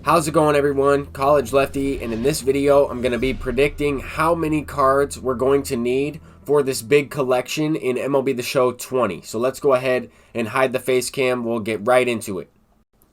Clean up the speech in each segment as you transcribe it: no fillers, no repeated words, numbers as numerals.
How's it going, everyone? College Lefty, and in this video I'm going to be predicting how many cards we're going to need for this big collection in MLB The Show 20. So let's go ahead and hide the face cam. We'll get right into it.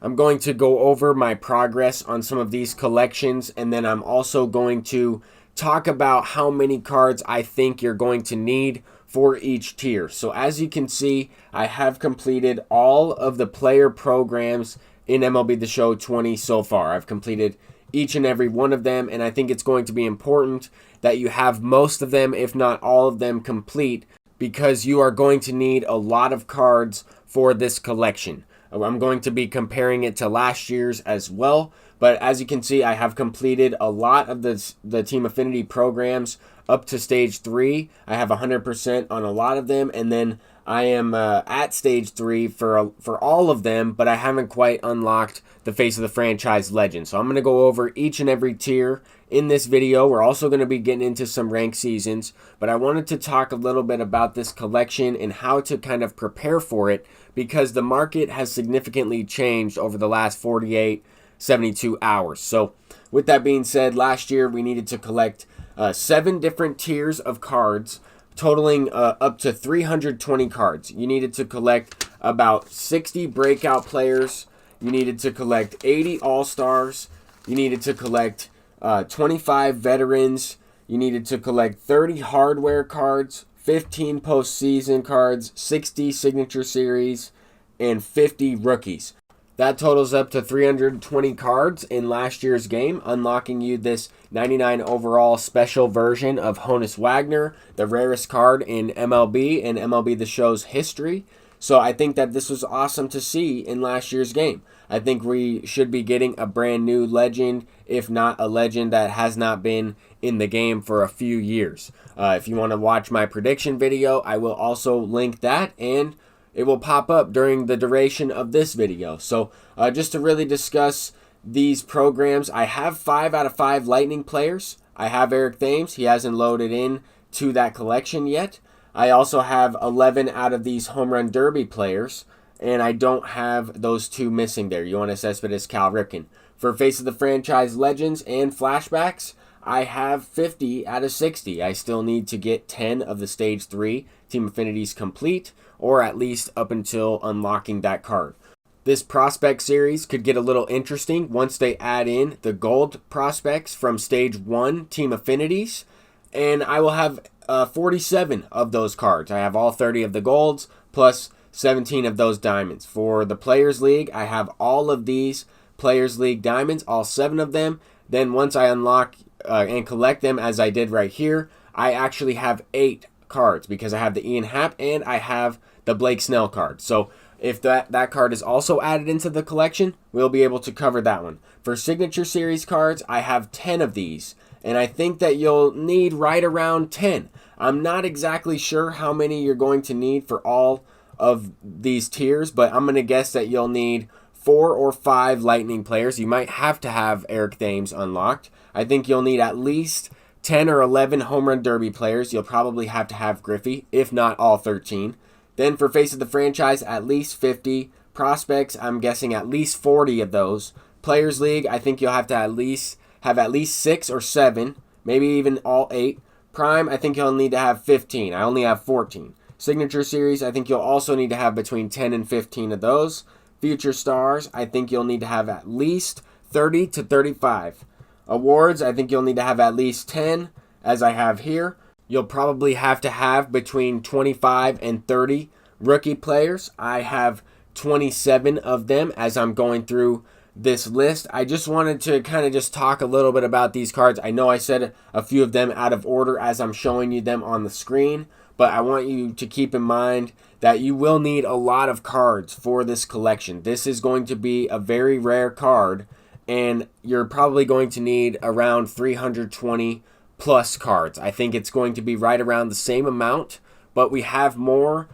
I'm going to go over my progress on some of these collections, and then I'm also going to talk about how many cards I think you're going to need for each tier. So as you can see, I have completed all of the player programs in MLB The Show 20 so far. I've completed each and every one of them, and I think it's going to be important that you have most of them, if not all of them, complete, because you are going to need a lot of cards for this collection. I'm going to be comparing it to last year's as well, but as you can see, I have completed a lot of the Team Affinity programs up to Stage 3. I have 100% on a lot of them, and then I am at Stage 3 for all of them, but I haven't quite unlocked the Face of the Franchise Legend. So I'm going to go over each and every tier in this video. We're also going to be getting into some ranked seasons, but I wanted to talk a little bit about this collection and how to kind of prepare for it, because the market has significantly changed over the last 48, 72 hours. So with that being said, last year we needed to collect 7 different tiers of cards, totaling up to 320 cards. You needed to collect about 60 breakout players. You needed to collect 80 all-stars. You needed to collect 25 veterans. You needed to collect 30 hardware cards, 15 postseason cards, 60 signature series, and 50 rookies. That totals up to 320 cards in last year's game, unlocking you this 99 overall special version of Honus Wagner, the rarest card in MLB and MLB The Show's history. So I think that this was awesome to see in last year's game. I think we should be getting a brand new legend, if not a legend that has not been in the game for a few years. If you want to watch my prediction video, I will also link that, and it will pop up during the duration of this video. So just to really discuss these programs, I have 5 out of 5 Lightning players. I have Eric Thames. He hasn't loaded in to that collection yet. I also have 11 out of these Home Run Derby players, and I don't have those 2 missing there, Yoenis Cespedes, Cal Ripken. For Face of the Franchise Legends and Flashbacks, I have 50 out of 60. I still need to get 10 of the Stage 3 Team Affinities complete, or at least up until unlocking that card. This prospect series could get a little interesting once they add in the gold prospects from Stage 1 Team Affinities, and I will have 47 of those cards. I have all 30 of the golds, plus 17 of those diamonds. For the Players League, I have all of these Players League diamonds, all 7 of them. Then once I unlock and collect them, as I did right here, I actually have 8 cards, because I have the Ian Happ and I have the Blake Snell card. So if that card is also added into the collection, we'll be able to cover that one. For Signature Series cards, I have 10 of these, and I think that you'll need right around 10. I'm not exactly sure how many you're going to need for all of these tiers, but I'm going to guess that you'll need 4 or 5 Lightning players. You might have to have Eric Thames unlocked. I think you'll need at least 10 or 11 Home Run Derby players. You'll probably have to have Griffey, if not all 13. Then for Face of the Franchise, at least 50. Prospects, I'm guessing at least 40 of those. Players League, I think you'll have to have at least 6 or 7, maybe even all 8. Prime, I think you'll need to have 15. I only have 14. Signature Series, I think you'll also need to have between 10 and 15 of those. Future Stars, I think you'll need to have at least 30 to 35. Awards, I think you'll need to have at least 10, as I have here. You'll probably have to have between 25 and 30 rookie players. I have 27 of them as I'm going through this list. I just wanted to kind of just talk a little bit about these cards. I know I said a few of them out of order as I'm showing you them on the screen, but I want you to keep in mind that you will need a lot of cards for this collection. This is going to be a very rare card, and you're probably going to need around 320 plus cards. I think it's going to be right around the same amount, but we have more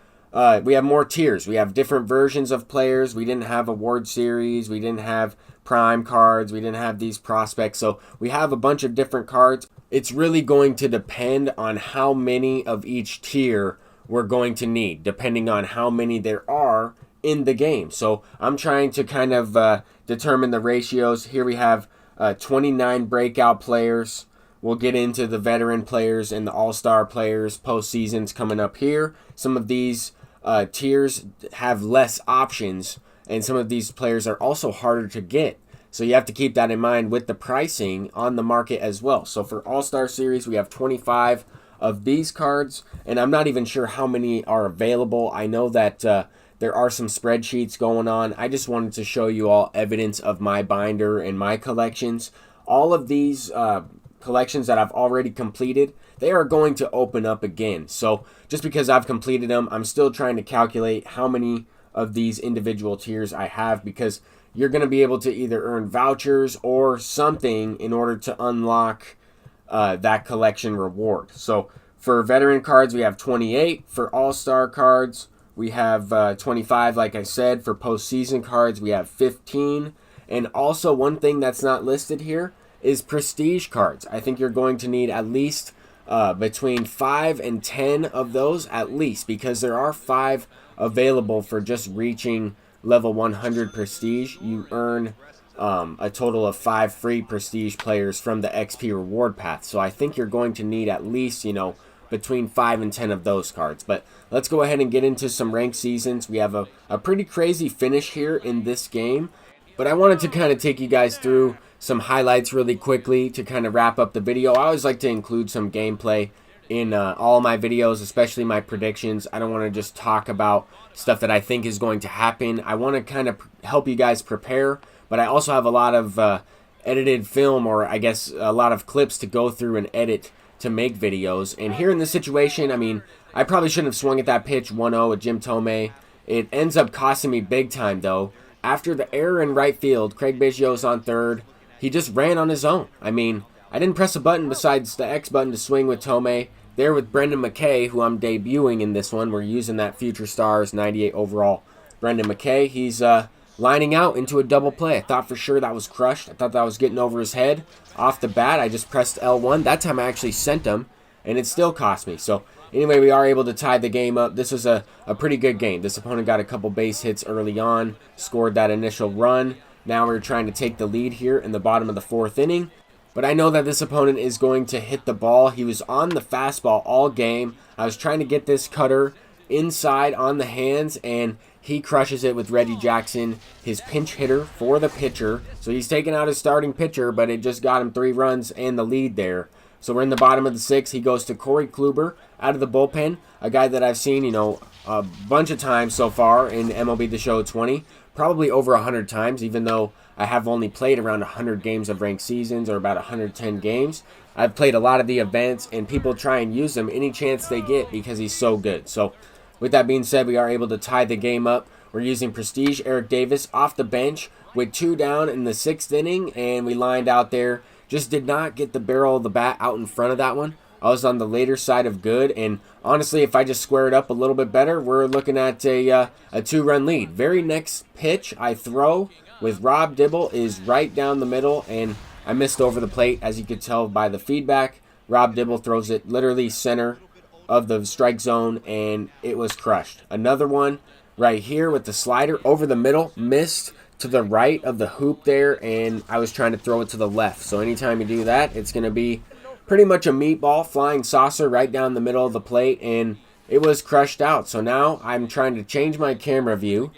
tiers. We have different versions of players. We didn't have award series. We didn't have prime cards. We didn't have these prospects. So we have a bunch of different cards. It's really going to depend on how many of each tier we're going to need, depending on how many there are in the game. So I'm trying to kind of determine the ratios. Here we have 29 breakout players. We'll get into the veteran players and the all-star players. Postseason's coming up here. Some of these tiers have less options, and some of these players are also harder to get. So you have to keep that in mind with the pricing on the market as well. So for All-Star Series, we have 25 of these cards, and I'm not even sure how many are available. I know that there are some spreadsheets going on. I just wanted to show you all evidence of my binder and my collections. All of these collections that I've already completed, they are going to open up again. So just because I've completed them, I'm still trying to calculate how many of these individual tiers I have, because you're going to be able to either earn vouchers or something in order to unlock that collection reward. So for veteran cards, we have 28. For all-star cards, we have 25, like I said. For postseason cards, we have 15. And also, one thing that's not listed here is prestige cards. I think you're going to need at least between 5 and 10 of those at least, because there are 5 available for just reaching level 100 prestige. You earn a total of 5 free prestige players from the XP reward path. So I think you're going to need at least, between 5 and 10 of those cards. But let's go ahead and get into some ranked seasons. We have a pretty crazy finish here in this game. But I wanted to kind of take you guys through some highlights really quickly to kind of wrap up the video. I always like to include some gameplay in all my videos, especially my predictions. I don't want to just talk about stuff that I think is going to happen. I want to kind of help you guys prepare, but I also have a lot of edited film, or I guess a lot of clips to go through and edit to make videos. And here in this situation, I mean, I probably shouldn't have swung at that pitch 1-0 with Jim Tomei. It ends up costing me big time, though. After the error in right field, Craig Biggio's on third. He just ran on his own. I mean, I didn't press a button besides the X button to swing with Tomei. There with Brendan McKay, who I'm debuting in this one. We're using that Future Stars 98 overall Brendan McKay. He's lining out into a double play. I thought for sure that was crushed. I thought that was getting over his head. Off the bat, I just pressed L1. That time I actually sent him, and it still cost me. So anyway, we are able to tie the game up. This was a pretty good game. This opponent got a couple base hits early on, scored that initial run. Now we're trying to take the lead here in the bottom of the 4th inning. But I know that this opponent is going to hit the ball. He was on the fastball all game. I was trying to get this cutter inside on the hands, and he crushes it with Reggie Jackson, his pinch hitter for the pitcher. So he's taking out his starting pitcher, but it just got him 3 runs and the lead there. So we're in the bottom of the 6th. He goes to Corey Kluber out of the bullpen, a guy that I've seen, a bunch of times so far in MLB The Show 20, probably over 100 times, even though I have only played around 100 games of ranked seasons, or about 110 games. I've played a lot of the events, and people try and use him any chance they get because he's so good. So with that being said, we are able to tie the game up. We're using Prestige Eric Davis off the bench with 2 down in the 6th inning, and we lined out there. Just did not get the barrel of the bat out in front of that one. I was on the later side of good, and honestly, if I just square it up a little bit better, we're looking at a 2-run lead. Very next pitch I throw with Rob Dibble is right down the middle, and I missed over the plate, as you could tell by the feedback. Rob Dibble throws it literally center of the strike zone, and it was crushed. Another one right here with the slider over the middle, missed to the right of the hoop there, and I was trying to throw it to the left. So anytime you do that, it's going to be pretty much a meatball, flying saucer right down the middle of the plate, and it was crushed out. So now I'm trying to change my camera view,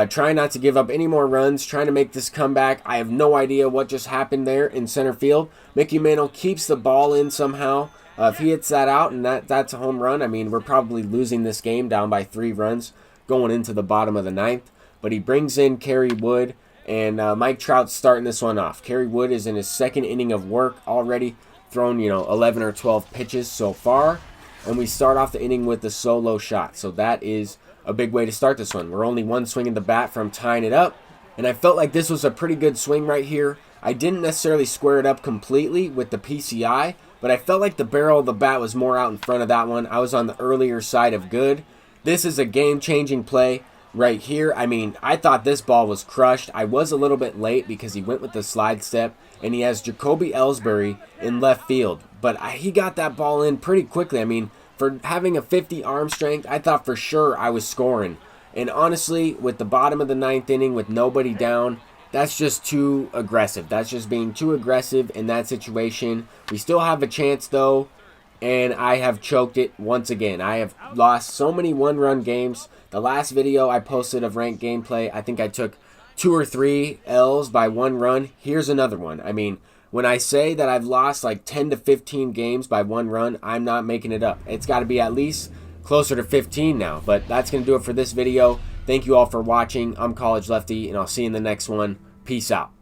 trying not to give up any more runs, trying to make this comeback. I have no idea what just happened there in center field. Mickey Mantle keeps the ball in somehow. If he hits that out and that's a home run, I mean, we're probably losing this game down by 3 runs going into the bottom of the 9th. But he brings in Kerry Wood, and Mike Trout's starting this one off. Kerry Wood is in his 2nd inning of work already, thrown 11 or 12 pitches so far, and we start off the inning with the solo shot. So that is a big way to start this one. We're only 1 swing of the bat from tying it up, and I felt like this was a pretty good swing right here. I didn't necessarily square it up completely with the PCI, but I felt like the barrel of the bat was more out in front of that one. I was on the earlier side of good. This is a game-changing play right here. I mean, I thought this ball was crushed. I was a little bit late because he went with the slide step, and he has Jacoby Ellsbury in left field. But he got that ball in pretty quickly. I mean, for having a 50 arm strength, I thought for sure I was scoring. And honestly, with the bottom of the ninth inning with nobody down, that's just too aggressive. That's just being too aggressive in that situation. We still have a chance though, and I have choked it once again. I have lost so many one-run games. The last video I posted of ranked gameplay, I think I took 2 or 3 L's by 1 run. Here's another one. I mean, when I say that I've lost like 10 to 15 games by 1 run, I'm not making it up. It's got to be at least closer to 15 now. But that's going to do it for this video. Thank you all for watching. I'm College Lefty, and I'll see you in the next one. Peace out.